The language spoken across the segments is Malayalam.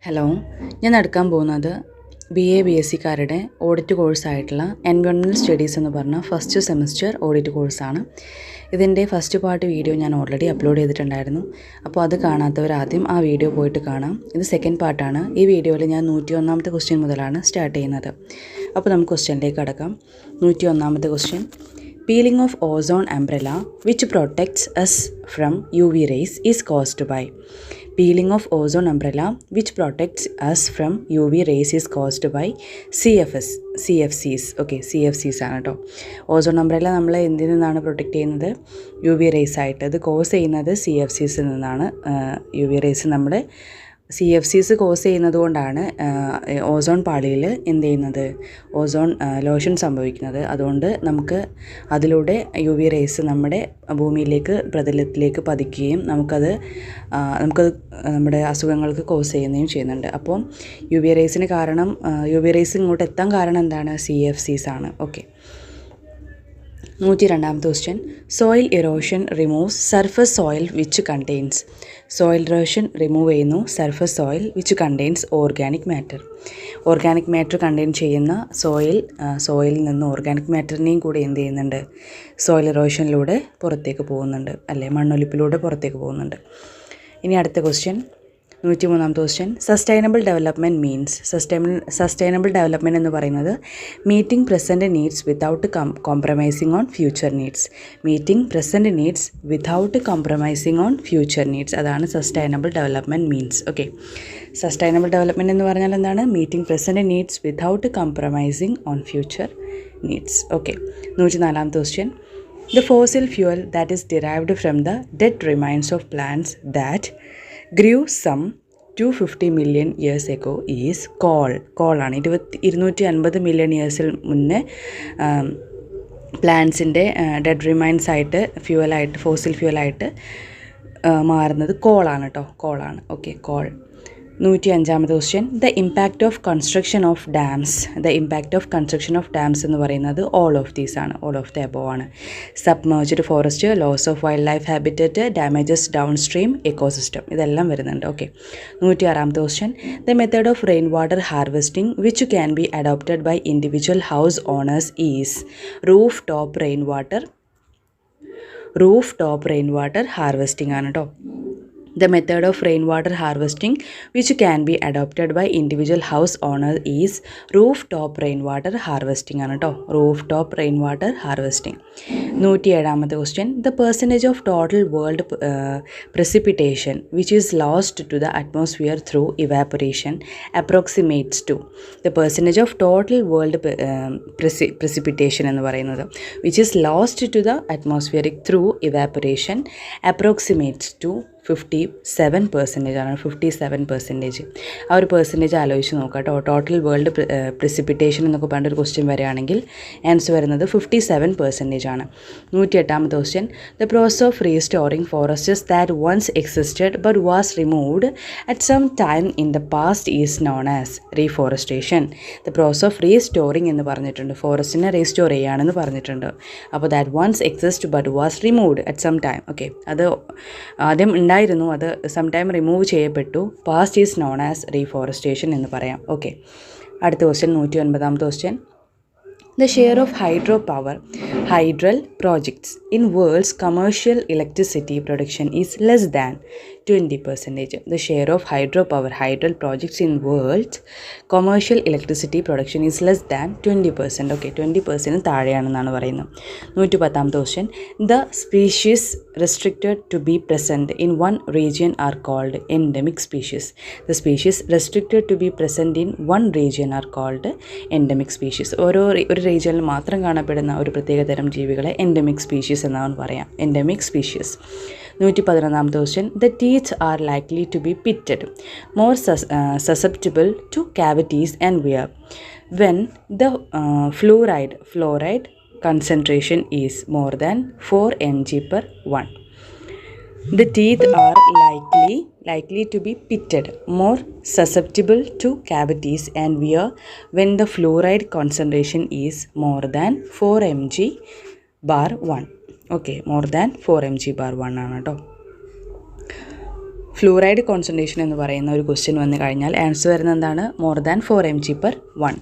ഹലോ, ഞാൻ നടക്കാൻ പോകുന്നത് BA കാരുടെ ഓഡിറ്റ് കോഴ്സായിട്ടുള്ള എൻവയോൺമെൻറ്റൽ സ്റ്റഡീസ് എന്ന് പറഞ്ഞ ഫസ്റ്റ് സെമസ്റ്റർ ഓഡിറ്റ് കോഴ്സാണ്. ഇതിൻ്റെ ഫസ്റ്റ് പാർട്ട് വീഡിയോ ഞാൻ ഓൾറെഡി അപ്ലോഡ് ചെയ്തിട്ടുണ്ടായിരുന്നു. അപ്പോൾ അത് കാണാത്തവർ ആദ്യം ആ വീഡിയോ പോയിട്ട് കാണാം. ഇത് സെക്കൻഡ് പാർട്ടാണ്. ഈ വീഡിയോയിൽ ഞാൻ 101ാമത്തെ ക്വസ്റ്റ്യൻ മുതലാണ് സ്റ്റാർട്ട് ചെയ്യുന്നത്. അപ്പോൾ നമുക്ക് ക്വസ്റ്റ്യനിലേക്ക് കടക്കാം. 101ാമത്തെ question: peeling of ozone umbrella which protects us from UV rays is caused by. Peeling of ozone umbrella which protects us from UV rays is caused by CFCs. Okay, CFCs ആണ് കേട്ടോ. ഓസോൺ അംബ്രല്ല നമ്മൾ എന്തിൽ നിന്നാണ് പ്രൊട്ടക്റ്റ് ചെയ്യുന്നത്? UV റേസ് ആയിട്ട്. ഇത് കോസ് ചെയ്യുന്നത് CFCസിൽ നിന്നാണ്. UV റേസ് നമ്മുടെ CFCs കോസ് ചെയ്യുന്നത് കൊണ്ടാണ് ഓസോൺ പാളിയിൽ എന്ത് ചെയ്യുന്നത്? ഓസോൺ ലോഷൻ സംഭവിക്കുന്നത്. അതുകൊണ്ട് നമുക്ക് അതിലൂടെ UV റേസ് നമ്മുടെ ഭൂമിയിലേക്ക്, പ്രതലത്തിലേക്ക് പതിക്കുകയും നമുക്കത് നമ്മുടെ അസുഖങ്ങൾക്ക് കോസ് ചെയ്യുകയും ചെയ്യുന്നുണ്ട്. അപ്പോൾ UV റേസ് ഇങ്ങോട്ട് എത്താൻ കാരണം എന്താണ്? CFCs ആണ്. ഓക്കെ. 102ാമത്തെ question: soil erosion removes surface soil which contains. Soil erosion remove ചെയ്യുന്നു surface soil which contains organic matter. Organic matter contain ചെയ്യുന്ന സോയിലിൽ നിന്ന് ഓർഗാനിക് മാറ്ററിനെയും കൂടി എന്ത് ചെയ്യുന്നുണ്ട്? സോയിൽ ഇറോഷനിലൂടെ പുറത്തേക്ക് പോകുന്നുണ്ട്, അല്ലെ മണ്ണൊലിപ്പിലൂടെ പുറത്തേക്ക് പോകുന്നുണ്ട്. ഇനി അടുത്ത ക്വസ്റ്റ്യൻ, 103ാമത്തെ question: sustainable development means. Sustainable development എന്ന് പറയുന്നത് meeting present needs without compromising on future needs. Meeting present needs without compromising on future needs. അതാണ് sustainable development means. Okay, sustainable development എന്ന് പറഞ്ഞാൽ എന്താണ്? Meeting present needs without compromising on future needs. Okay. 104ാമത്തെ question: the fossil fuel that is derived from the dead remains of plants that grew some 250 million years ago is coal. Coal ആണ്. 250 മില്യൺ ഇയേഴ്സിൽ മുന്നേ പ്ലാന്റ്സിൻ്റെ ഡെഡ് റിമൈൻസ് ആയിട്ട് ഫോസിൽ ഫ്യൂവലായിട്ട് മാറുന്നത് കോളാണ് കേട്ടോ. കോളാണ്. Okay, coal. 105ാമത്തെ question: the impact of construction of dams. The impact of construction of dams എന്ന് പറയുന്നത് ഓൾ ഓഫ് ദീസ് ആണ്. ഓൾ ഓഫ് ദ എബോവ് ആണ്. Submerged forest, loss of wildlife habitat, damages downstream ecosystem, ഇതെല്ലാം വരുന്നുണ്ട്. ഓക്കെ. 106ാമത്തെ question: the method of rain water harvesting which can be adopted by individual house owners is. Roof top rain water harvesting ആണ് കേട്ടോ. The method of rainwater harvesting which can be adopted by individual house owner is rooftop rainwater harvesting ആണ് കേട്ടോ. rooftop rainwater harvesting. 107ാമത്തെ question: the percentage of total world precipitation which is lost to the atmosphere through evaporation approximates to. the percentage of total world precipitation എന്ന് പറയുന്നത് which is lost to the atmospheric through evaporation approximates to 57% ആണ്. 57%. ആ ഒരു പെർസെൻറ്റേജ് ആലോചിച്ച് നോക്കാം കേട്ടോ. ടോട്ടൽ വേൾഡ് പ്രിസിപ്പിറ്റേഷൻ എന്നൊക്കെ പറഞ്ഞൊരു ക്വസ്റ്റ്യൻ വരികയാണെങ്കിൽ ആൻസർ വരുന്നത് 57% ആണ്. 108ാമത്തെ question: the process of restoring forests that once existed but was removed at some time in the past is known as reforestation. The process of restoring എന്ന് പറഞ്ഞിട്ടുണ്ട്. ഫോറസ്റ്റിനെ റീസ്റ്റോർ ചെയ്യുകയാണെന്ന് പറഞ്ഞിട്ടുണ്ട്. അപ്പോൾ that once exist but was removed at some time. Okay, അത് ആദ്യം ഉണ്ടായിരുന്നു, അത് സം ടൈം റിമൂവ് ചെയ്യപ്പെട്ടു. Past is known as reforestation എന്ന് പറയാം. ഓക്കെ. അടുത്ത ക്വസ്റ്റ്യൻ, 109ാമത്തെ question: the share of hydral projects in world's commercial electricity production is less than 20%. The share of hydral projects in world's commercial electricity production is less than 20%. Okay, 20% താഴെയാണെന്നാണ് പറയുന്നത്. 110ാമത്തെ question: the species restricted to be present in one region are called endemic species. The species restricted to be present in one region are called endemic species. ഒരു റീജിയനിൽ മാത്രം കാണപ്പെടുന്ന ഒരു പ്രത്യേകതരം ജീവികളെ എൻഡമിക് സ്പീഷീസ് എന്നാണ് പറയാം. Endemic species. 111ാമത്തെ question: the teeth are likely to be pitted, more susceptible to cavities and wear when the fluoride concentration is more than 4 mg/1. The teeth are likely to be pitted, more susceptible to cavities and wear when the fluoride concentration is more than 4 mg/1. Okay, more than 4 mg/1 ആണ് കേട്ടോ. ഫ്ലൂറൈഡ് കോൺസെൻട്രേഷൻ എന്ന് പറയുന്ന ഒരു ക്വസ്റ്റ്യൻ വന്നു കഴിഞ്ഞാൽ ആൻസർ വരുന്നത് എന്താണ്? More than 4 mg/1.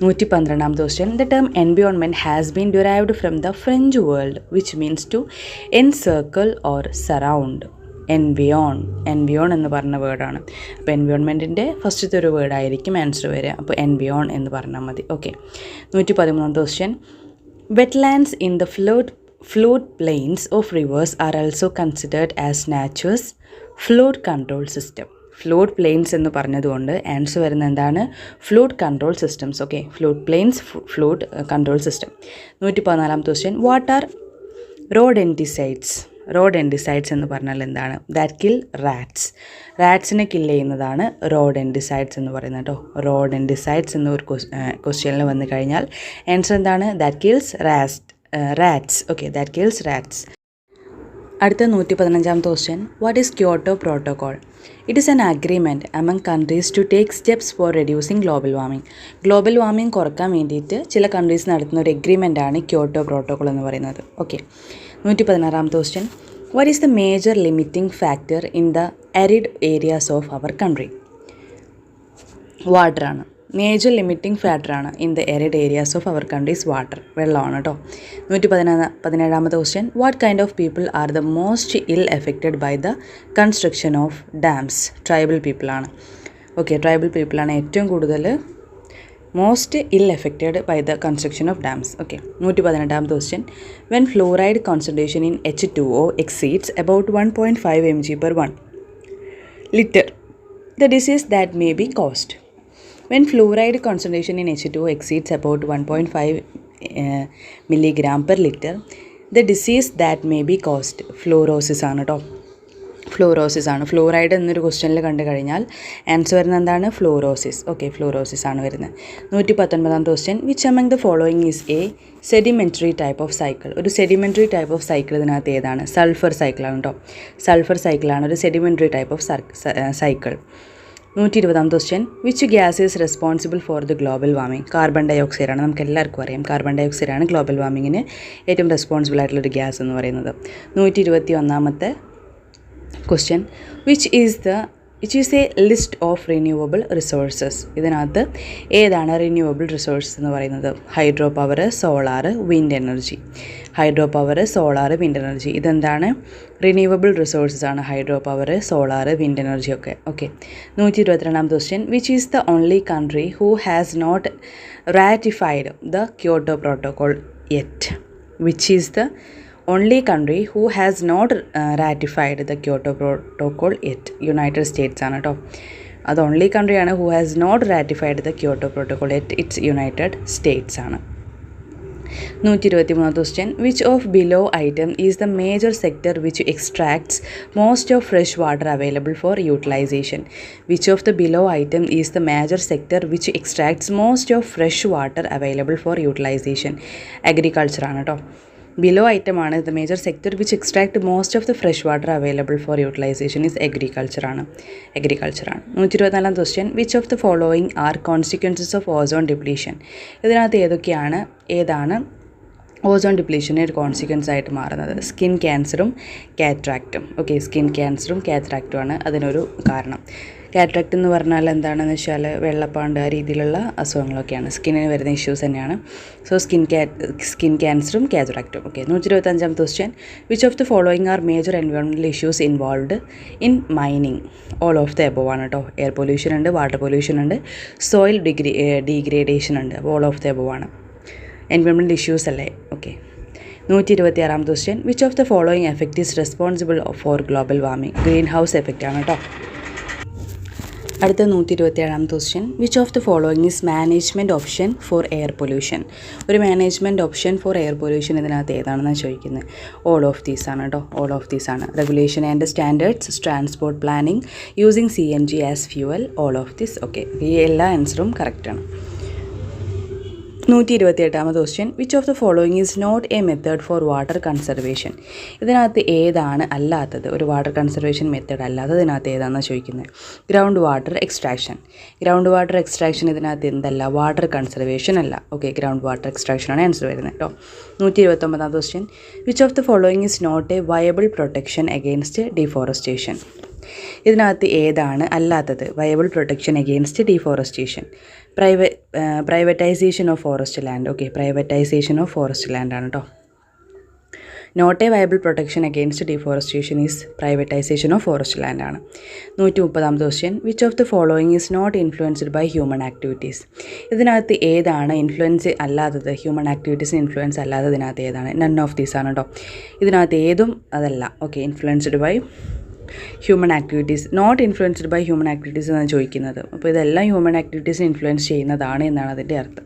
112ാമത്തെ question. The term environment has been derived from the French world which means to encircle or surround. എൻവിയോൺ എന്ന് പറഞ്ഞ വേർഡാണ്. അപ്പോൾ എൻവിയോൺമെൻറ്റിൻ്റെ ഫസ്റ്റത്തെ ഒരു വേർഡായിരിക്കും ആൻസർ വരിക. അപ്പോൾ എൻവിയോൺ എന്ന് പറഞ്ഞാൽ മതി. ഓക്കെ. 113ാമത്തെ question. Wetlands in the flood plains of rivers are also considered as nature's flood control system. Flood plains എന്ന് പറഞ്ഞതുകൊണ്ട് ആൻസർ വരുന്നത് എന്താണ്? Flood control systems. Okay, flood plains, flood control system. 114ാമത്തെ question. What are rodenticides? Rodenticides എന്ന് പറഞ്ഞാൽ എന്താണ്? That kill rats. റാറ്റ്സിനെ കില്ല് ചെയ്യുന്നതാണ് റോഡെൻറ്റിസൈഡ്സ് എന്ന് പറയുന്നത് കേട്ടോ. റോഡെൻറ്റിസൈഡ്സ് എന്ന ഒരു ക്വസ്റ്റ്യനിൽ വന്നു കഴിഞ്ഞാൽ ആൻസർ എന്താണ്? That kills rats. Okay, that kills rats. അടുത്ത 115ാമത്തെ question. What is Kyoto protocol? It is an agreement among countries to take steps for reducing global warming. Global warming കുറക്കാൻ വേണ്ടിയിട്ട് ചില കൺട്രീസ് നടത്തുന്ന ഒരു എഗ്രിമെൻ്റാണ് ക്യോട്ടോ പ്രോട്ടോകോൾ എന്ന് പറയുന്നത്. ഓക്കെ. 116ാമത്തെ question. What is the major limiting factor in the arid areas of our country? വാട്ടറാണ്. മേജർ ലിമിറ്റിംഗ് ഫാക്ടറാണ് in the arid areas of our countries water. വെള്ളമാണ് കേട്ടോ. 117ാമത്തെ question. What kind of people are the most ill affected by the construction of dams? Tribal പീപ്പിളാണ്. ഓക്കെ, ട്രൈബൽ പീപ്പിളാണ് ഏറ്റവും കൂടുതൽ most ill affected by the construction of dams. Okay. 118ാമത്തെ question. When fluoride concentration in H2O exceeds about 1.5 mg/1 liter, the disease that may be caused. When fluoride concentration in H2O exceeds about 1.5 mg/liter, the disease that may be caused fluorosis ആണ് കേട്ടോ. ഫ്ലൂറോസിസ് ആണ്. ഫ്ലൂറൈഡ് എന്നൊരു ക്വസ്റ്റ്യനിൽ കണ്ടു കഴിഞ്ഞാൽ ആൻസർ വരുന്നത് എന്താണ്? ഫ്ലൂറോസിസ്. ഓക്കെ, ഫ്ലൂറോസിസ് ആണ് വരുന്നത്. 119ാമത്തെ question. Which among the following is a sedimentary type of cycle? ഒരു സെഡിമെൻ്ററി ടൈപ്പ് ഓഫ് സൈക്കിൾ ഇതിനകത്ത് ഏതാണ്? സൾഫർ സൈക്കിളാണ് കേട്ടോ. സൾഫർ സൈക്കിളാണ് ഒരു സെഡിമെൻ്ററി ടൈപ്പ് ഓഫ് സൈക്കിൾ. 120ാമത്തെ question. Which gas is responsible for the global warming? Carbon ഡൈ ഓക്സൈഡാണ്. നമുക്ക് എല്ലാവർക്കും അറിയാം കാർബൺ ഡൈ ഓക്സൈഡാണ് ഗ്ലോബൽ വാർമിങ്ങിന് ഏറ്റവും റെസ്പോൺസിബിൾ ആയിട്ടുള്ളൊരു ഗ്യാസ് എന്ന് പറയുന്നത്. 121ാമത്തെ question. Which is a list of renewable resources? ഇതിനകത്ത് ഏതാണ് റിന്യൂവബിൾ റിസോഴ്സസ് എന്ന് പറയുന്നത്? Hydro power, solar, wind energy. Hydro power, solar, wind energy ഇതെന്താണ്? റിന്യൂവബിൾ റിസോഴ്സസ് ആണ്. Hydro power, solar, wind energy ഒക്കെ. ഓക്കെ. 122ാമത്തെ question. Which is the only country who has not ratified the Kyoto protocol yet? Which is the only country who has not ratified the Kyoto Protocol yet? United States ആണ് കേട്ടോ. അത് ഓൺലി കൺട്രിയാണ് who has not ratified the Kyoto protocol yet. It's United States ആണ്. 123ാമത്തെ question. Which of below item is the major sector which extracts most of fresh water available for utilization? Which of the below item is the major sector which extracts most of fresh water available for utilization? Agriculture ആണ് കേട്ടോ. ബിലോ ഐറ്റം ആണ് the major sector which extract most of the fresh water available for utilization is അഗ്രികൾച്ചറാണ്. 124ാമത്തെ question. Which of the following are consequences of ozone depletion? ഇതിനകത്ത് ഏതാണ് ഓസോൺ ഡിപ്ലീഷന് ഒരു കോൺസിക്വൻസ് ആയിട്ട് മാറുന്നത്? സ്കിൻ ക്യാൻസറും കാറ്ററാക്റ്റും. ഓക്കെ, സ്കിൻ ക്യാൻസറും കാറ്ററാക്റ്റുമാണ് അതിനൊരു കാരണം. കാറ്ററാക്റ്റ് എന്ന് പറഞ്ഞാൽ എന്താണെന്ന് വെച്ചാൽ വെള്ളപ്പാണ്ട് ആ രീതിയിലുള്ള അസുഖങ്ങളൊക്കെയാണ്, സ്കിന്നിന് വരുന്ന ഇഷ്യൂസ് തന്നെയാണ്. സോ സ്കിൻ ക്യാൻസറും കാറ്ററാക്റ്റും. ഓക്കെ. 125ാമത്തെ question. Which of the following are major environmental issues involved in mining? All of the above ആണ് കേട്ടോ. എയർ പൊല്യൂഷൻ ഉണ്ട്, വാട്ടർ പൊല്യൂഷൻ ഉണ്ട്, സോയിൽ ഡീഗ്രേഡേഷൻ ഉണ്ട്. അപ്പോൾ ഓൾ ഓഫ് ദ എബോവ് ആണ്. എൻവയോൺമെൻറ്റൽ ഇഷ്യൂസ് അല്ലേ. ഓക്കെ. 126ാമത്തെ question. Which of the following effect is responsible for global warming? Green house effect ആണ് കേട്ടോ. അടുത്ത 127ാമത്തെ question. Which of the following is management option for air pollution? ഒരു management option for air pollution ഇതിനകത്ത് ഏതാണെന്നാണ് ചോദിക്കുന്നത്? ഓൾ ഓഫ് ദീസ് ആണ് കേട്ടോ. ഓൾ ഓഫ് ദീസ് ആണ്. Regulation and standards, transport planning, using CNG as fuel, all of these. Okay, ഈ എല്ലാ ആൻസറും കറക്റ്റാണ്. 128ാമത്തെ question. Which of the following is not a method for water conservation? ഇതിനകത്ത് ഏതാണ് അല്ലാത്തത്? ഒരു വാട്ടർ കൺസർവേഷൻ മെത്തേഡ് അല്ലാത്തത് ഇതിനകത്ത് ഏതാണെന്നാണ് ചോദിക്കുന്നത്? Ground water extraction. Ground water extraction ഇതിനകത്ത് എന്തല്ല? വാട്ടർ കൺസർവേഷൻ അല്ല. ഓക്കെ, ഗ്രൗണ്ട് വാട്ടർ എക്സ്ട്രാക്ഷനാണ് ആൻസർ വരുന്നത് കേട്ടോ. 129ാമത്തെ question. Which of the following is not a viable protection against deforestation? ഇതിനകത്ത് ഏതാണ് അല്ലാത്തത്? Viable protection against deforestation, privatisation of forest land. Okay, privatisation of forest land ആണ് കേട്ടോ. Not a viable protection against deforestation is privatisation of forest land ആണ്. 130ാമത്തെ question, which of the following is not influenced by human activities? ഇതിനകത്ത് ഏതാണ് ഇൻഫ്ലുവൻസ് അല്ലാത്തത്? ഹ്യൂമൻ ആക്ടിവിറ്റീസിന് ഇൻഫ്ലുവൻസ് അല്ലാത്തത് ഇതിനകത്ത് ഏതാണ്? നൺ ഓഫ് ദീസ് ആണ് കേട്ടോ. ഇതിനകത്ത് ഏതും അതല്ല. Okay, influenced by human activities, not influenced by human activities എന്നാണ് ചോദിക്കുന്നത്. അപ്പോൾ ഇതെല്ലാം ഹ്യൂമൻ ആക്ടിവിറ്റീസിനെ ഇൻഫ്ലുവൻസ് ചെയ്യുന്നതാണ് എന്നാണ് അതിൻ്റെ അർത്ഥം.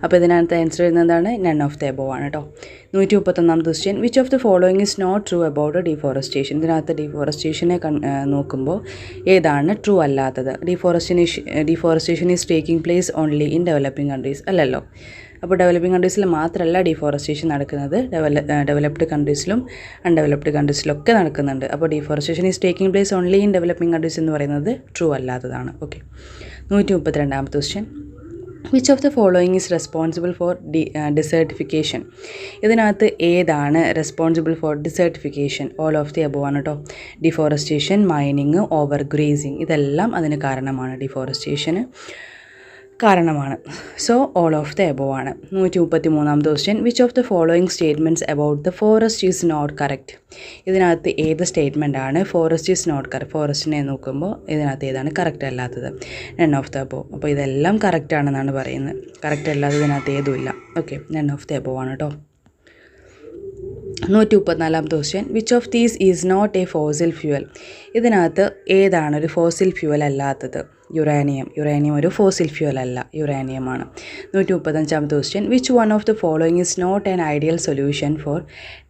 അപ്പോൾ ഇതിനകത്ത് ആൻസർ ചെയ്യുന്നതാണ് നൺ ഓഫ് ദ എബോവ് ആണ് കേട്ടോ. 131ാമത്തെ question, which of the following is not true about deforestation? ഇതിനകത്ത് ഡീഫോറസ്റ്റേഷനെ നോക്കുമ്പോൾ ഏതാണ് ട്രൂ അല്ലാത്തത്? Deforestation is taking place only in developing countries, അല്ലല്ലോ. അപ്പോൾ ഡെവലപ്പിംഗ് കൺട്രീസിൽ മാത്രമല്ല ഡീഫോറസ്റ്റേഷൻ നടക്കുന്നത്, ഡെവലപ്ഡ് കൺട്രീസിലും അൺഡെവലപ്ഡ് കൺട്രീസിലൊക്കെ നടക്കുന്നുണ്ട്. അപ്പോൾ deforestation is taking place only in developing countries എന്ന് പറയുന്നത് ട്രൂ അല്ലാത്തതാണ്. ഓക്കെ, 132ാമത്തെ question, which of the following is responsible for desertification? ഇതിനകത്ത് ഏതാണ് responsible for desertification? All of the above ആണ് കേട്ടോ. ഡിഫോറസ്റ്റേഷൻ, മൈനിങ്, ഓവർ ഗ്രേസിങ്, ഇതെല്ലാം അതിന് കാരണമാണ്. ഡിഫോറസ്റ്റേഷന് കാരണമാണ്. So all of the above ആണ്. 133ാമത്തെ question, which of the following statements about the forest is not correct? ഇതിനകത്ത് ഏത് സ്റ്റേറ്റ്മെൻ്റ് ആണ് ഫോറസ്റ്റ് ഈസ് നോട്ട് കറക്റ്റ്? ഫോറസ്റ്റിനെ നോക്കുമ്പോൾ ഇതിനകത്ത് ഏതാണ് കറക്റ്റ് അല്ലാത്തത്? None of the above. അപ്പോൾ ഇതെല്ലാം കറക്റ്റ് ആണെന്നാണ് പറയുന്നത്. കറക്റ്റ് അല്ലാത്തത് ഇതിനകത്ത് ഏതുമില്ല. Okay, none of the above ആണ് കേട്ടോ. 134ാമത്തെ question, which of these is not a fossil fuel? ഇതിനകത്ത് ഏതാണ് ഒരു ഫോസിൽ ഫ്യൂവൽ അല്ലാത്തത്? യുറേനിയം ഒരു ഫോസിൽ ഫ്യൂവൽ അല്ല, യുറേനിയമാണ്. 135ാമത്തെ question, which one of the following is not an ideal solution for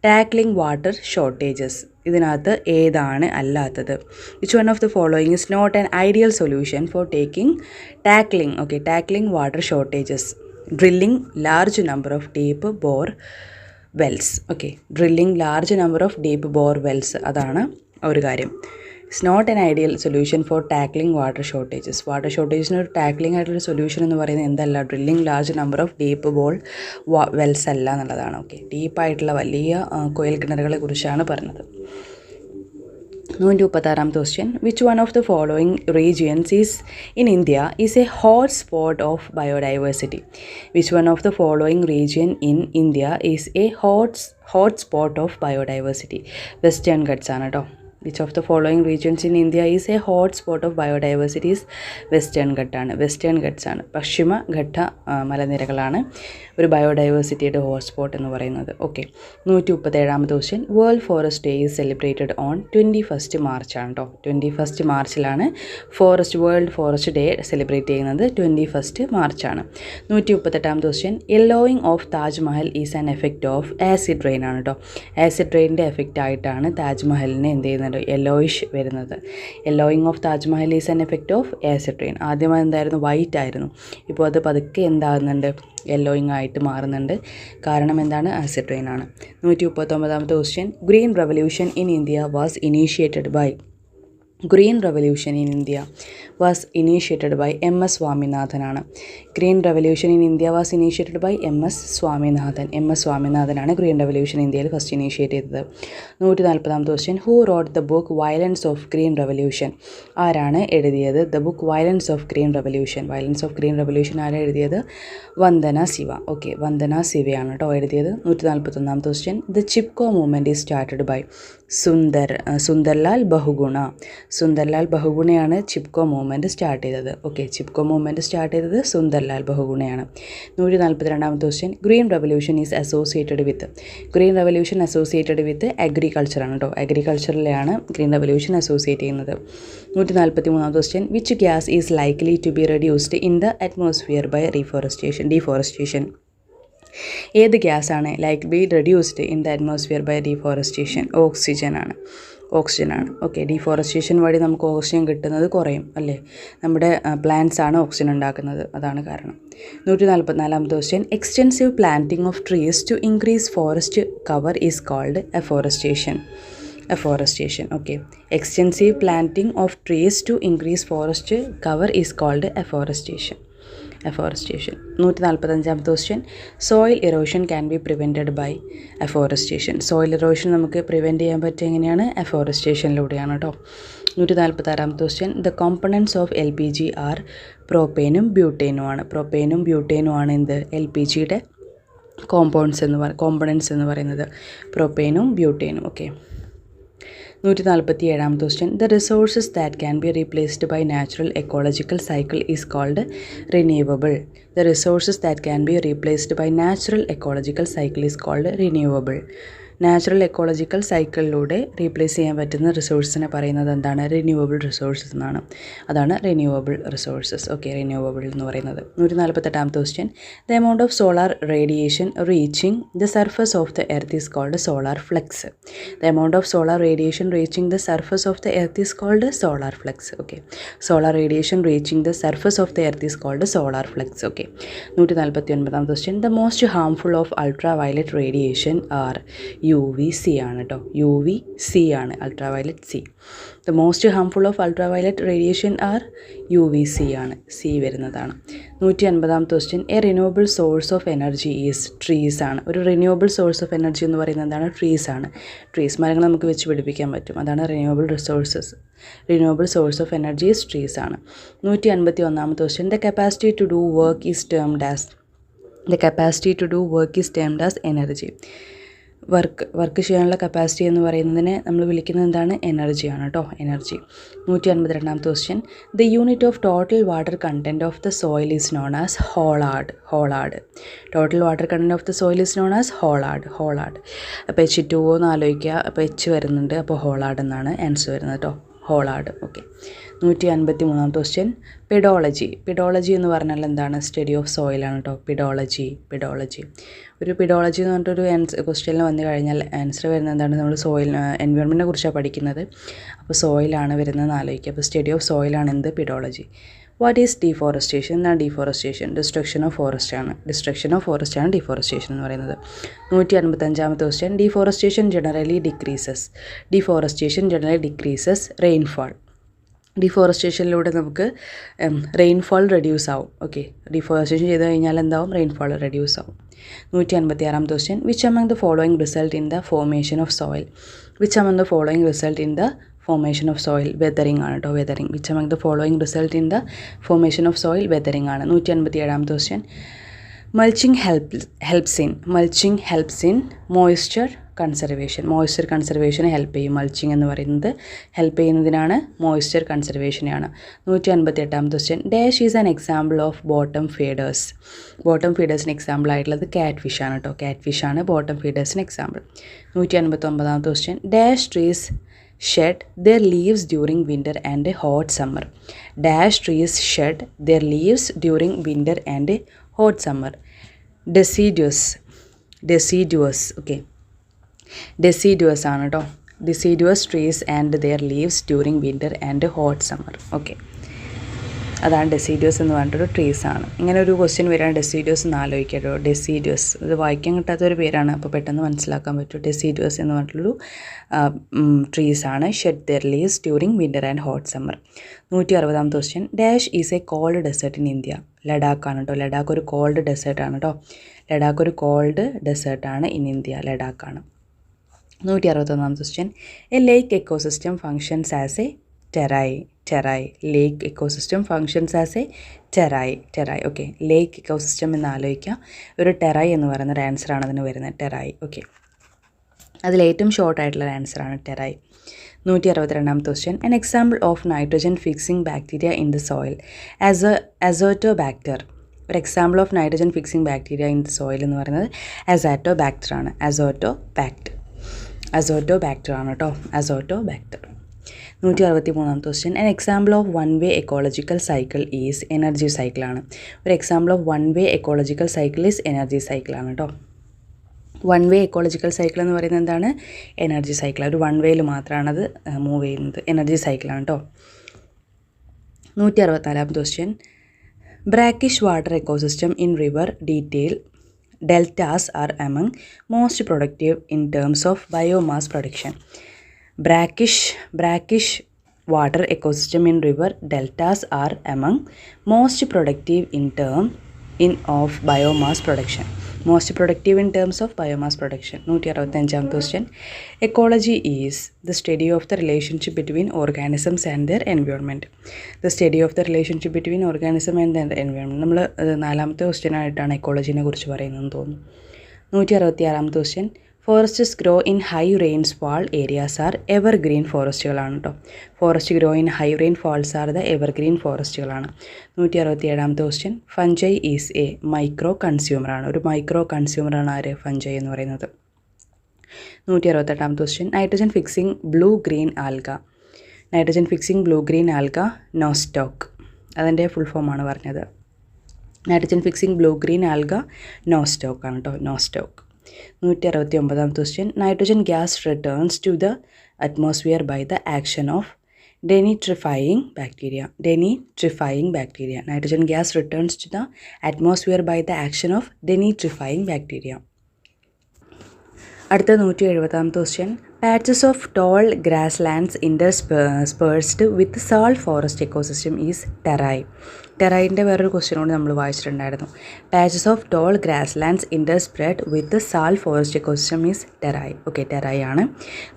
tackling water shortages? ഇതിനകത്ത് ഏതാണ് അല്ലാത്തത്? Which one of the following is not an ideal solution for tackling water shortages? Drilling large number of deep bore wells. Okay, drilling large number of deep bore wells, അതാണ് ഒരു കാര്യം. It's not an ideal solution for tackling water shortages. Water ഷോർട്ടേജിന് ഒരു ടാക്ലിംഗ് ആയിട്ടുള്ള സൊല്യൂഷൻ എന്ന് പറയുന്നത് എന്തല്ല? Drilling large number of deep bore wells അല്ല എന്നുള്ളതാണ്. ഓക്കെ, ഡീപ്പായിട്ടുള്ള വലിയ കുഴൽ കിണറുകളെ കുറിച്ചാണ് പറഞ്ഞത്. 136ാമത്തെ question, which one of the following regions is in India is a hot spot of biodiversity? Which one of the following region in India is a hot spot of biodiversity? Western Ghats ആണ് കേട്ടോ. Which of the following regions in India is a hot spot of biodiversities? Western Ghats ആണ്. പശ്ചിമഘട്ട മലനിരകളാണ് ഒരു ബയോഡൈവേഴ്സിറ്റിയുടെ ഹോട്ട്സ്പോട്ട് എന്ന് പറയുന്നത്. ഓക്കെ, 137ാമത്തെ question, world forest day is celebrated on 21 March ആണ് കേട്ടോ. 21 മാർച്ചിലാണ് വേൾഡ് ഫോറസ്റ്റ് ഡേ സെലിബ്രേറ്റ് ചെയ്യുന്നത്. 21 മാർച്ചാണ്. 138ാമത്തെ question, yellowing of Taj Mahal is an effect of acid rain ആണ് കേട്ടോ. ആസിഡ് റെയിനിൻ്റെ എഫക്റ്റ് ആയിട്ടാണ് താജ്മഹലിനെ എന്ത് ചെയ്യുന്നത്? യെല്ലോയിഷ് വരുന്നത്. Yellowing of Taj Mahal is an effect of acid rain. ആദ്യം എന്തായിരുന്നു? വൈറ്റ് ആയിരുന്നു. ഇപ്പോൾ അത് പതുക്കെ എന്താകുന്നുണ്ട്? യെല്ലോയിങ് ആയിട്ട് മാറുന്നുണ്ട്. കാരണം എന്താണ്? ആസിഡ് റെയിൻ ആണ്. 139ാമത്തെ question, green revolution in India was initiated by M.S. സ്വാമിനാഥനാണ്. Green revolution in India was initiated by M.S. സ്വാമിനാഥനാണ് ഗ്രീൻ റെവല്യൂഷൻ ഇന്ത്യയിൽ ഫസ്റ്റ് ഇനീഷ്യേറ്റ് ചെയ്തത്. 140ാമത്തെ question, who wrote the book violence of green revolution? ആരാണ് എഴുതിയത് the book violence of green revolution? ആരാണ് എഴുതിയത്? വന്ദന ശിവ. ഓക്കെ, വന്ദന ശിവയാണ് കേട്ടോ എഴുതിയത്. 141ാമത്തെ question, the Chipko movement is started by Sundarlal ബഹുഗുണയാണ് ചിപ്കോ മൂവ്മെൻറ്റ് സ്റ്റാർട്ട് ചെയ്തത്. ഓക്കെ, ചിപ്കോ മൂവ്മെൻറ്റ് സ്റ്റാർട്ട് ചെയ്തത് സുന്ദർലാൽ ബഹുഗുണയാണ്. 142ാമത്തെ question, green revolution associated with agriculture ആണ് കേട്ടോ. അഗ്രികൾച്ചറിലെയാണ് ഗ്രീൻ റെവല്യൂഷൻ അസോസിയേറ്റ് ചെയ്യുന്നത്. 143ാമത്തെ question, which gas is likely to be reduced in the atmosphere by deforestation? ഏത് ഗ്യാസാണ് be reduced in the atmosphere by deforestation? Oxygen ആണ്. ഓക്കെ, ഡീഫോറസ്റ്റേഷൻ വഴി നമുക്ക് ഓക്സിജൻ കിട്ടുന്നത് കുറയും അല്ലേ? നമ്മുടെ പ്ലാന്റ്സ് ആണ് ഓക്സിജൻ ഉണ്ടാക്കുന്നത്, അതാണ് കാരണം. 144ാമത്തെ question, extensive planting of trees to increase forest cover is called afforestation. Okay, extensive planting of trees to increase forest cover is called afforestation. 145ാമത്തെ question, soil erosion can be prevented by afforestation? Soil erosion നമുക്ക് പ്രിവെൻറ്റ് ചെയ്യാൻ പറ്റുക എങ്ങനെയാണ്? അഫോറസ്റ്റേഷനിലൂടെയാണ് കേട്ടോ. 146ാമത്തെ question the components of L P G are പ്രോപ്പേനും ബ്യൂട്ടേനുമാണ്. പ്രോപ്പേനും ബ്യൂട്ടേനുമാണ് എന്ത് എൽ പി ജിയുടെ കോമ്പണൻസ് എന്ന് പറയുന്നത്. പ്രോപ്പേനും ബ്യൂട്ടേനും. Okay. 147ാമത്തെ question the resources that can be replaced by natural ecological cycle is called renewable. The resources that can be replaced by natural ecological cycle is called renewable. Natural ecological സൈക്കിളിലൂടെ റീപ്ലേസ് ചെയ്യാൻ പറ്റുന്ന റിസോഴ്സിനെ പറയുന്നത് എന്താണ്? റിന്യൂവബിൾ റിസോഴ്സസ് എന്നാണ്. അതാണ് റിന്യൂവബിൾ റിസോഴ്സസ്. ഓക്കെ, റിന്യൂവബിൾ എന്ന് പറയുന്നത്. 148ാമത്തെ question the amount of solar radiation reaching the surface of the earth is called solar flux. The amount of solar radiation reaching the surface of the earth is called solar flux. Okay, solar radiation reaching the surface of the earth is called solar flux. Okay. 149ാമത്തെ question the most harmful of ultra violet radiation are UVC ആണ് കേട്ടോ. UVC ആണ് ultraviolet C. The most harmful of ultraviolet radiation are UVC ആണ്, സി വരുന്നതാണ്. 150ാമത്തെ question a renewable source of energy is trees ആണ്. ഒരു റിന്യൂവബിൾ സോഴ്സ് ഓഫ് എനർജി എന്ന് പറയുന്നത് എന്താണ്? ട്രീസ് ആണ്. ട്രീസ് മരങ്ങൾ നമുക്ക് വെച്ച് പിടിപ്പിക്കാൻ പറ്റും. അതാണ് renewable resources. Renewable source of energy is trees ആണ്. 151ാമത്തെ question the capacity to do work is termed as energy. Work ചെയ്യാനുള്ള കപ്പാസിറ്റി എന്ന് പറയുന്നതിനെ നമ്മൾ വിളിക്കുന്നത് എന്താണ്? എനർജിയാണ് കേട്ടോ, എനർജി. 152ാമത്തെ question the unit of total water content of the soil is known as holard. Total water content of the soil is known as holard. അപ്പോൾ H2O എന്ന് ആലോചിക്കുക. അപ്പോൾ H വരുന്നുണ്ട്, അപ്പോൾ ഹോളാർഡ് എന്നാണ് ആൻസർ വരുന്നത് കേട്ടോ, ഹോളാർഡ്. ഓക്കെ. 153ാമത്തെ ക്വസ്റ്റ്യൻ പിഡോളജി എന്ന് പറഞ്ഞാൽ എന്താണ്? സ്റ്റഡി ഓഫ് സോയിലാണ് കേട്ടോ, പിഡോളജി. ഒരു പിഡോളജി എന്ന് പറഞ്ഞിട്ടൊരു ക്വസ്റ്റ്യനിൽ വന്നു കഴിഞ്ഞാൽ ആൻസർ വരുന്നത് എന്താണ്? നമ്മൾ എൻവയോൺമെൻറ്റിനെ കുറിച്ചാണ് പഠിക്കുന്നത്. അപ്പോൾ സോയിലാണ് വരുന്നതെന്ന് ആലോചിക്കുക. അപ്പോൾ സ്റ്റഡി ഓഫ് സോയിലാണ് എന്ത്? പിഡോളജി. What is deforestation? എന്താണ് ഡീഫോറസ്റ്റേഷൻ? ഡിസ്ട്രക്ഷൻ ഓഫ് ഫോറസ്റ്റ് ആണ് ഡീഫോറസ്റ്റേഷൻ എന്ന് പറയുന്നത്. 155ാമത്തെ question deforestation generally decreases rainfall. ഡിഫോറസ്റ്റേഷനിലൂടെ നമുക്ക് റെയിൻഫാൾ റെഡ്യൂസ് ആവും. ഓക്കെ, ഡിഫോറസ്റ്റേഷൻ ചെയ്ത് കഴിഞ്ഞാൽ എന്താവും? റെയിൻഫാൾ റെഡ്യൂസ് ആവും. 156ാമത്തെ question which among the following result in the formation of soil? Weathering ആണ് കേട്ടോ, weathering. Which among the following result in the formation of soil? Weathering ആണ്. 157ാമത്തെ question mulching helps in moisture കൺസർവേഷന് help ചെയ്യും. മൾച്ചിങ് എന്ന് പറയുന്നത് ഹെൽപ്പ് ചെയ്യുന്നതിനാണ്, മോയ്സ്ചർ കൺസർവേഷനെയാണ്. 158ാമത്തെ question dash is an example of bottom ഫീഡേഴ്സിന് എക്സാമ്പിൾ ആയിട്ടുള്ളത് ക്യാറ്റ് ഫിഷ് ആണ് കേട്ടോ, ക്യാറ്റ് ഫിഷ് ആണ് ബോട്ടം ഫീഡേഴ്സിന് എക്സാമ്പിൾ. 159ാമത്തെ question dash trees shed their leaves during winter and a hot summer. Trees shed their leaves during winter and a hot summer. Deciduous. Okay, deciduous ആണ് കേട്ടോ, deciduous trees and their leaves during winter and hot summer. Okay, അതാണ് ഡെസിഡ്യൂസ് എന്ന് പറഞ്ഞിട്ടൊരു ട്രീസ് ആണ്. ഇങ്ങനെ ഒരു ക്വസ്റ്റ്യൻ വരാൻ ഡെസിഡ്യൂസ് എന്ന് ആലോചിക്കട്ടോ. ഡെസിഡ്യൂസ് ഇത് വായിക്കാൻ കിട്ടാത്തൊരു പേരാണ്, അപ്പോൾ പെട്ടെന്ന് മനസ്സിലാക്കാൻ പറ്റും. ഡെസിഡ്യൂസ് എന്ന് പറഞ്ഞിട്ടുള്ളൊരു ട്രീസ് ആണ്. Shed their leaves during winter and hot summer. 160ാമത്തെ question dash is a cold desert in India. Ladakh ആണ് കേട്ടോ, ലഡാക്ക് ഒരു കോൾഡ് ഡെസേർട്ടാണ് കേട്ടോ, ലഡാക്ക് ഒരു കോൾഡ് ഡെസേർട്ടാണ് ഇൻ ഇന്ത്യ, ലഡാക്കാണ്. 161ാമത്തെ question a lake ecosystem functions as a Terai. Lake ecosystem functions as a Terai. Okay, lake ecosystem എന്ന് ആലോചിക്കുക. ഒരു ടെറായി എന്ന് പറയുന്നൊരു ആൻസറാണ് അതിന് വരുന്നത്, ടെറായി. ഓക്കെ, അതിലേറ്റവും ഷോർട്ടായിട്ടുള്ള ആൻസറാണ് ടെറായി. 162ാമത്തെ question an example of nitrogen fixing bacteria in the soil azotobacter. ഒരു example of nitrogen fixing bacteria in the soil എന്ന് പറയുന്നത് അസോറ്റോബാക്ടർ ആണ്. അസോറ്റോബാക്ടർ ആണ് കേട്ടോ, അസോറ്റോബാക്ടർ. 163ാമത്തെ question an example of one way ecological cycle is energy സൈക്കിളാണ്. ഒരു example of one way ecological cycle is energy സൈക്കിളാണ് കേട്ടോ. വൺ വേ എക്കോളജിക്കൽ സൈക്കിൾ എന്ന് പറയുന്നത് എന്താണ്? Energy cycle. ഒരു വൺ വേയിൽ മാത്രമാണത് മൂവ് ചെയ്യുന്നത്, എനർജി സൈക്കിളാണ് കേട്ടോ. 164ാമത്തെ question brackish water ecosystem in river deltas are among most productive in terms of biomass production. brackish water ecosystem in river deltas are among most productive in terms of biomass production. Most productive in terms of biomass production. 165ാമത്തെ question. Ecology is the study of the relationship between organisms and their environment. The study of the relationship between organism and their environment. നമ്മൾ 4ാമത്തെ ക്വസ്റ്റ്യനായിട്ടാണ് എക്കോളജിനെ കുറിച്ച് പറയുന്നതെന്ന് തോന്നുന്നു. 166ാമത്തെ question. Forests grow in high rainfall areas are evergreen ഫോറസ്റ്റുകളാണ് കേട്ടോ. Forest grow in high rainfalls are the evergreen ഫോറസ്റ്റുകളാണ്. 167ാമത്തെ question. Fungi is a micro കൺസ്യൂമറാണ്. ഒരു മൈക്രോ കൺസ്യൂമറാണ് ആര്? ഫഞ്ചൈ എന്ന് പറയുന്നത്. 168ാമത്തെ question. Nitrogen fixing blue green algae. Nitrogen fixing blue green algae nostoc. അതിൻ്റെ ഫുൾ ഫോമാണ് പറഞ്ഞത്. Nitrogen fixing blue green algae nostoc ആണ് കേട്ടോ. നോസ്റ്റോക്ക്. 169ാമത്തെ question. Nitrogen gas returns to the atmosphere by the action of denitrifying bacteria. Denitrifying bacteria. Nitrogen gas returns to the atmosphere by the action of denitrifying bacteria. അടുത്ത 170ാമത്തെ question. Patches of tall grass lands ഇൻ്റർസ്പേഴ്സ്ഡ് with sal forest ecosystem is Terai. ടെറൈൻ്റെ വേറൊരു ക്വസ്റ്റ്യൻ കൂടി നമ്മൾ വായിച്ചിട്ടുണ്ടായിരുന്നു. Patches of tall grass lands interspread with sal forest ecosystem is Terai. Okay, Terai ആണ്.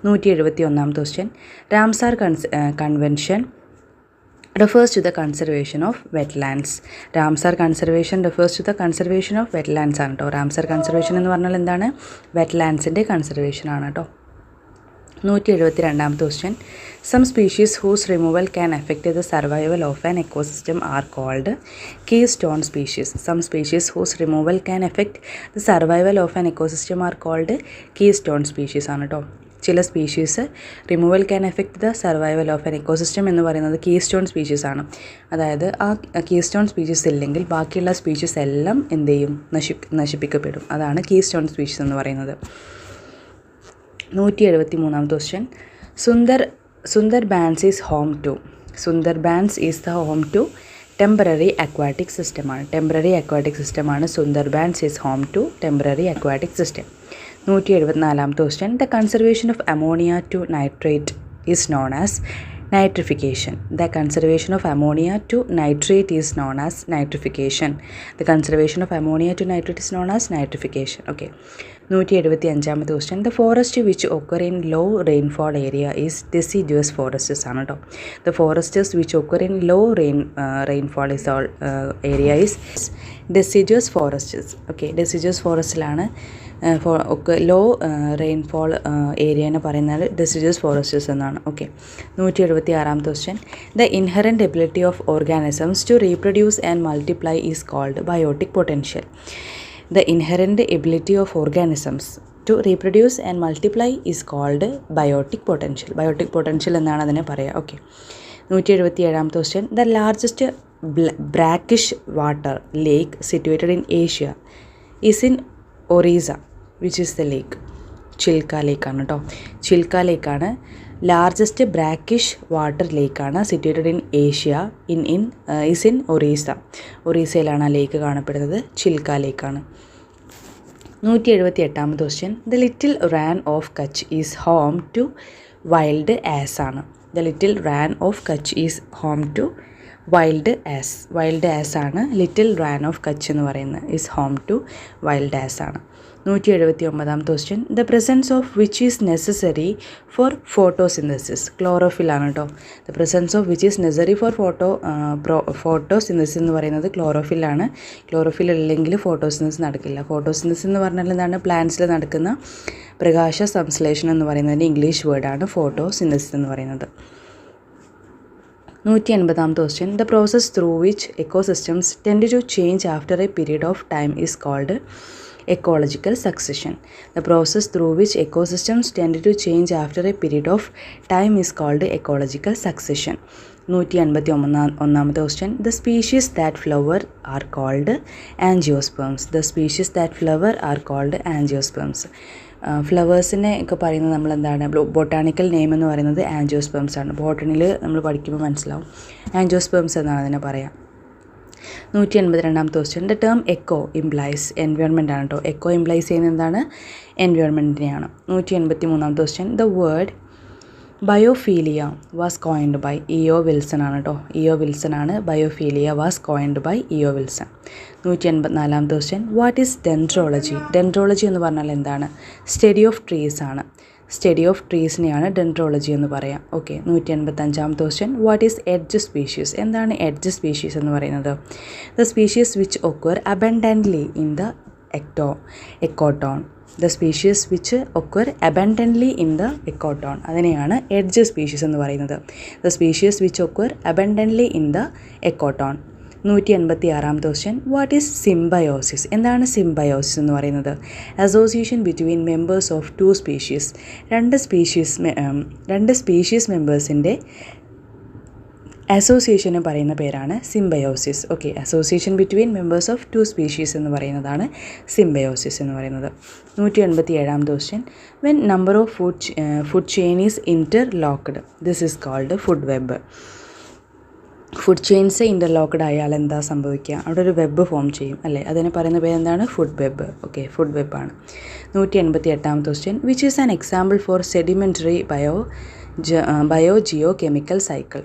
171ാമത്തെ question. Ramsar convention refers to the conservation of wetlands. Ramsar conservation refers to the conservation of wetlands ആണ് കേട്ടോ. റാംസാർ കൺസർവേഷൻ എന്ന് പറഞ്ഞാൽ എന്താണ്? വെറ്റ്ലാൻഡ്സിൻ്റെ കൺസർവേഷൻ ആണ് കേട്ടോ. 172ാമത്തെ question. Some species whose removal can effect the survival of an ecosystem are called keystone species. Some species whose removal can effect the survival of an ecosystem are called keystone species ആണ് കേട്ടോ. ചില species removal can effect the survival of an ecosystem എന്ന് പറയുന്നത് കീസ്റ്റോൺ സ്പീഷീസ് ആണ്. അതായത് ആ കീസ്റ്റോൺ സ്പീഷീസ് ഇല്ലെങ്കിൽ ബാക്കിയുള്ള സ്പീഷീസ് എല്ലാം എന്ത് ചെയ്യും? നശിപ്പിക്കപ്പെടും. അതാണ് കീസ്റ്റോൺ സ്പീഷീസ് എന്ന് പറയുന്നത്. 173ാമത്തെ question. Sundarbans is home to. Sundarbans is the home to temporary aquatic സിസ്റ്റമാണ്. ടെമ്പററി അക്വാറ്റിക് സിസ്റ്റമാണ് Sundarbans is home to temporary aquatic system. 174ാമത്തെ question. The conservation of ammonia to nitrate is known as nitrification. The conservation of ammonia to nitrate is known as nitrification. The conservation of ammonia to nitrate is known as nitrification. Okay. 175ാമത്തെ question. The forest which occur in low rainfall area is deciduous forests ആണ് കേട്ടോ. The forests which occur in low rainfall is all area is deciduous forests. Okay, deciduous ഫോറസ്റ്റിലാണ് ലോ റെയിൻഫോൾ ഏരിയനെ പറയുന്നത് ഡെസിഡ്യൂസ് ഫോറസ്റ്റസ് എന്നാണ്. ഓക്കെ. 176ാമത്തെ question. The inherent ability of organisms to reproduce and multiply is called biotic potential. The inherent ability of organisms to reproduce and multiply is called biotic potential. Biotic potential എന്നാണ് അതിനെ പറയുക. ഓക്കെ. 177ാമത്തെ question. The largest brackish water lake situated in Asia is in Orissa. Which is the lake? Chilka ലേക്കാണ് കേട്ടോ. ചിൽക്ക ലേക്കാണ് ലാർജസ്റ്റ് ബ്രാക്കിഷ് വാട്ടർ ലേക്കാണ്. Situated in Asia. Is in Orissa. ഒറീസയിലാണ് ആ ലേക്ക് കാണപ്പെടുന്നത്. ചിൽക്ക ലേക്കാണ്. 178ാമത്തെ question. The little Rann of Kutch is home to wild ass ആണ്. The little Rann of Kutch is home to wild ass. Wild ass ആണ് ലിറ്റിൽ റാൻ ഓഫ് കച്ച് എന്ന് പറയുന്നത്. Is home to wild ass ആണ്. 179ാമത്തെ question. The presence of which is necessary for photosynthesis. Chlorophyll ആണ് കേട്ടോ. The presence of which is necessary for photosynthesis എന്ന് പറയുന്നത് ക്ലോറോഫിലാണ്. ക്ലോറോഫിൽ ഇല്ലെങ്കിൽ ഫോട്ടോസിന്തസിസ് നടക്കില്ല. ഫോട്ടോസിന്തസിസ് എന്ന് പറഞ്ഞാൽ എന്താണ്? പ്ലാന്റ്സിൽ നടക്കുന്ന പ്രകാശ സംശ്ലേഷണം എന്ന് പറയുന്നതിൻ്റെ ഇംഗ്ലീഷ് വേർഡാണ് ഫോട്ടോസിന്തസിസ് എന്ന് പറയുന്നത്. 180ാമത്തെ question. The process through which ecosystems tend to change after a period of time is called ecological succession. The process through which ecosystems tend to change after a period of time is called ecological succession. 181ാമത്തെ question. The species that flower are called angiosperms. The species that flower are called angiosperms. ഫ്ലവേഴ്സിനെ ഒക്കെ പറയുന്നത് നമ്മൾ എന്താണ്? ബൊട്ടാണിക്കൽ നെയിം എന്ന് പറയുന്നത് ആൻജിയോസ്പേംസ് ആണ്. ബോട്ടണിയിൽ നമ്മൾ പഠിക്കുമ്പോൾ മനസ്സിലാവും. ആൻജിയോസ്പേംസ് എന്നാണ് അതിനെ പറയാം. 182ാമത്തെ question. The term eco implies environment ആണ് കേട്ടോ. എക്കോ ഇംപ്ലൈസ് ചെയ്യുന്നത് എന്താണ്? എൻവയോൺമെൻറ്റിനെയാണ്. 183ാമത്തെ question. The word biophilia was coined by E O Wilson ആണ് കേട്ടോ. ഇഒ വിൽസൺ ആണ്. Biophilia was coined by E O Wilson. 184 question. What is dendrology? Dendrology എന്ന് പറഞ്ഞാൽ എന്താണ്? സ്റ്റഡി ഓഫ് ട്രീസ് ആണ്. സ്റ്റഡി ഓഫ് ട്രീസിനെയാണ് ഡെൻഡ്രോളജി എന്ന് പറയാം. Okay. 185 question. What is edge species? എന്താണ് എഡ്ജ് സ്പീഷീസ് എന്ന് പറയുന്നത്? The species which occur abundantly in the ecotone. The species which occur abundantly in the ecotone, അതിനെയാണ് എഡ്ജ് സ്പീഷീസ് എന്ന് പറയുന്നത്. The species which occur abundantly in the ecotone. 186 question. What is symbiosis? എന്താണ് സിംബയോസിസ് എന്ന് പറയുന്നത്? Association between members of two species. രണ്ട് സ്പീഷീസ് മെമ്പേഴ്സിൻ്റെ അസോസിയേഷന് പറയുന്ന പേരാണ് symbiosis. Okay. Association between members of two species എന്ന് പറയുന്നതാണ് സിംബയോസിസ് എന്ന് പറയുന്നത്. 187 question. When number of food chain is interlocked, this is called food web. Food chains interlocked ആയാൽ എന്താ സംഭവിക്കുക? അവിടെ ഒരു വെബ് ഫോം ചെയ്യും അല്ലേ? അതിനെ പറയുന്ന പേരെന്താണ്? Food web. ഓക്കെ. ഫുഡ് വെബാണ്. 188 question. Which is an example for sedimentary biogeochemical cycle?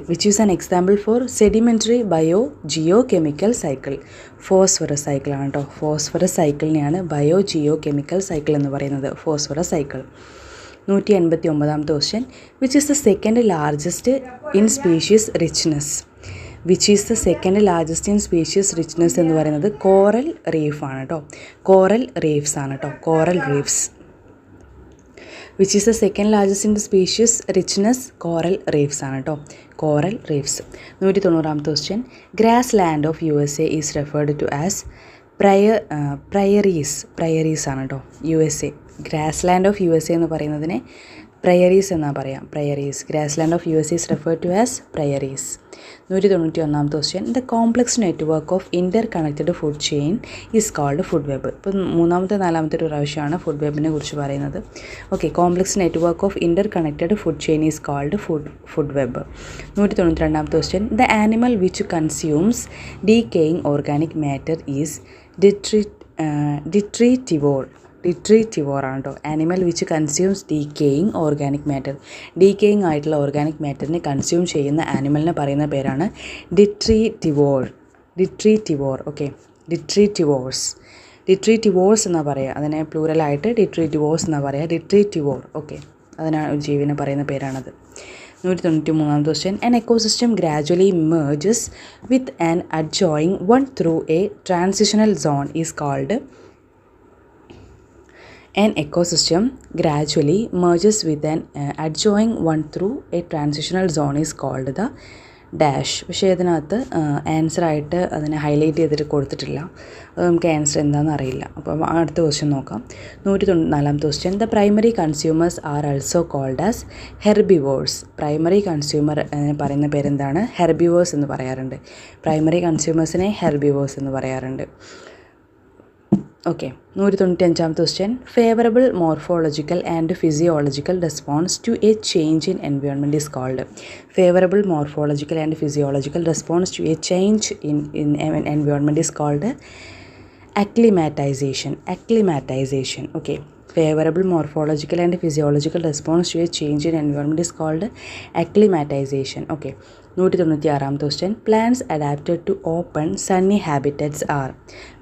which is an example for sedimentary biogeochemical cycle. Phosphorus cycle ആണ് കേട്ടോ. ഫോസ്ഫറസ് സൈക്കിളിനെയാണ് ബയോജിയോകെമിക്കൽ സൈക്കിൾ എന്ന് പറയുന്നത്. Phosphorus cycle. 189 question. Which is the second largest in species richness? Which is the second largest in species richness എന്ന് പറയുന്നത് കോറൽ റീഫ് ആണ് കേട്ടോ. കോറൽ റീഫ്സ് ആണ് കേട്ടോ. Coral reefs. Which is the second largest in the species richness? Coral reefs ആണ് കേട്ടോ. Coral reefs. 190 question. Grass land of USA is referred to as prairies ആണ് കേട്ടോ. USA grass land of USA എന്ന് പറയുന്നതിനെ പ്രയറീസ് എന്നാ പറയാം. Prairies. Grass land of USA is referred to as prairies. 191 question. The complex network of interconnected food chain is called food web. ഇപ്പം നാലാമത്തെ ഒരു പ്രാവശ്യമാണ് ഫുഡ് വെബിനെ കുറിച്ച് പറയുന്നത്. Okay. Complex network of interconnected food chain is called food web. 192 question. The animal which consumes decaying organic matter is detritivore ആണ് കേട്ടോ. Animal which consumes decaying organic matter. Decaying ആയിട്ടുള്ള ഓർഗാനിക് മാറ്ററിനെ കൺസ്യൂം ചെയ്യുന്ന ആനിമലിനെ പറയുന്ന പേരാണ് ഡിട്രീറ്റിവോർ. ഓക്കെ. ഡിട്രീറ്റിവോഴ്സ് എന്നാണ് പറയുക. അതിനെ പ്ലൂറലായിട്ട് ഡിട്രീറ്റിവോഴ്സ് എന്നാണ് പറയുക. ഡിട്രീറ്റിവോർ. ഓക്കെ. അതിനാണ് ഒരു ജീവിനെ പറയുന്ന പേരാണത്. 193 question. An ecosystem gradually merges with an adjoining one through a transitional zone is called. An ecosystem gradually merges with an adjoining one through a transitional zone is called the dash. പക്ഷേ ഇതിനകത്ത് ആൻസറായിട്ട് അതിനെ ഹൈലൈറ്റ് ചെയ്തിട്ട് കൊടുത്തിട്ടില്ല. അത് നമുക്ക് ആൻസർ എന്താണെന്ന് അറിയില്ല. അപ്പം അടുത്ത ക്വസ്റ്റ്യൻ നോക്കാം. 194 question. The primary consumers are also called as herbivores. Primary consumer പറയുന്ന പേരെന്താണ്? ഹെർബിവോഴ്സ് എന്ന് പറയാറുണ്ട്. പ്രൈമറി കൺസ്യൂമേഴ്സിനെ ഹെർബിവോഴ്സ് എന്ന് പറയാറുണ്ട്. Okay. 195 question. Favourable morphological and physiological response to a change in environment is called. Favourable morphological and physiological response to a change in environment is called acclimatization. Okay. Favorable morphological and physiological response to a change in environment is called acclimatization. Okay. 196 question. Plants adapted to open sunny habitats are.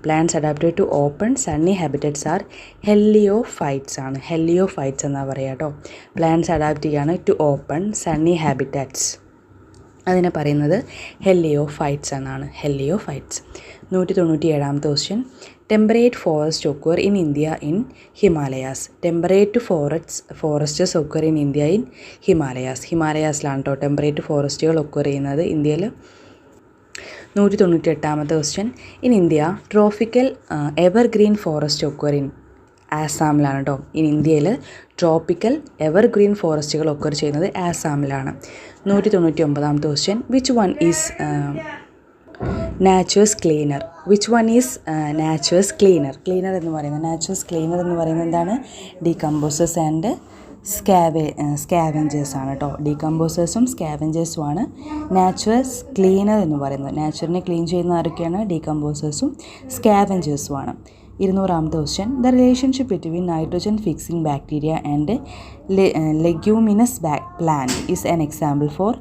Plants adapted to open sunny habitats are heliophytes ആണ്. heliophytes എന്നാ പറയുക കേട്ടോ. Plants adapt ചെയ്യാണ് to open sunny habitats. അതിനെ പറയുന്നത് ഹെലിയോഫൈറ്റ്സ് എന്നാണ്. Heliophytes. 197 question. Temperate forest occur in India in Himalayas. Temperate forests occur in India in Himalayas. ഹിമാലയാസിലാണ് കേട്ടോ ടെമ്പറേറ്റ് ഫോറസ്റ്റുകൾ ഒക്വർ ചെയ്യുന്നത് ഇന്ത്യയിൽ. 198 question. In India tropical evergreen forest occur in ആസാമിലാണ് കേട്ടോ. ഇൻ ഇന്ത്യയിൽ ട്രോപ്പിക്കൽ എവർഗ്രീൻ ഫോറസ്റ്റുകൾ ഒക്വർ ചെയ്യുന്നത് ആസാമിലാണ്. 199 question. Which one is nature's cleaner. Which one is nature's cleaner. Cleaner എന്ന് പറയുന്നത് എന്താണ്? ഡീകമ്പോസേഴ്സ് ആൻഡ് സ്കാവെഞ്ചേഴ്സ് ആണ് കേട്ടോ. ഡീകമ്പോസേഴ്സും സ്കാവെഞ്ചേഴ്സുമാണ് നാച്ചുറസ് ക്ലീനർ എന്ന് പറയുന്നത്. നാച്ചുറിനെ ക്ലീൻ ചെയ്യുന്ന ആരൊക്കെയാണ്? ഡീകമ്പോസേഴ്സും സ്കാവെഞ്ചേഴ്സുമാണ്. 200ാമത്തെ question the relationship between nitrogen fixing bacteria and leguminous plant is an example for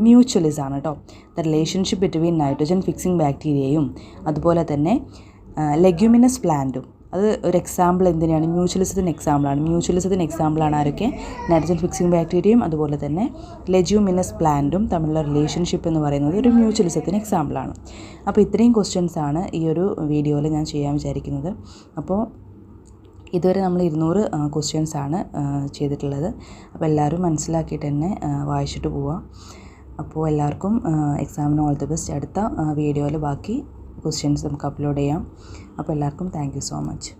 mutualism ആണ് കേട്ടോ. The relationship between nitrogen fixing ബാക്ടീരിയയും അതുപോലെ തന്നെ ലെഗ്യൂമിനസ് പ്ലാന്റും അത് ഒരു എക്സാമ്പിൾ എന്തിനാണ്? മ്യൂച്വലിസത്തിന് എക്സാമ്പിളാണ്. മ്യൂച്വലിസത്തിന് എക്സാമ്പിളാണ് ആരൊക്കെ? നൈട്രോജൻ ഫിക്സിംഗ് ബാക്ടീരിയയും അതുപോലെ തന്നെ ലെഗ്യൂമിനസ് പ്ലാന്റും തമ്മിലുള്ള റിലേഷൻഷിപ്പ് എന്ന് പറയുന്നത് ഒരു മ്യൂച്വലിസത്തിന് എക്സാമ്പിളാണ്. അപ്പോൾ ഇത്രയും ക്വസ്റ്റ്യൻസ് ആണ് ഈ ഒരു വീഡിയോയിൽ ഞാൻ ചെയ്യാൻ വിചാരിക്കുന്നത്. അപ്പോൾ ഇതുവരെ നമ്മൾ 200 ക്വസ്റ്റ്യൻസ് ആണ് ചെയ്തിട്ടുള്ളത്. അപ്പോൾ എല്ലാവരും മനസ്സിലാക്കിയിട്ട് തന്നെ വായിച്ചിട്ട് പോവാം. അപ്പോൾ എല്ലാവർക്കും എക്സാമിന് ഓൾ ദി ബെസ്റ്റ്. അടുത്ത വീഡിയോയിൽ ബാക്കി ക്വസ്റ്റ്യൻസ് നമുക്ക് അപ്ലോഡ് ചെയ്യാം. അപ്പോൾ എല്ലാവർക്കും താങ്ക് യു സോ മച്ച്.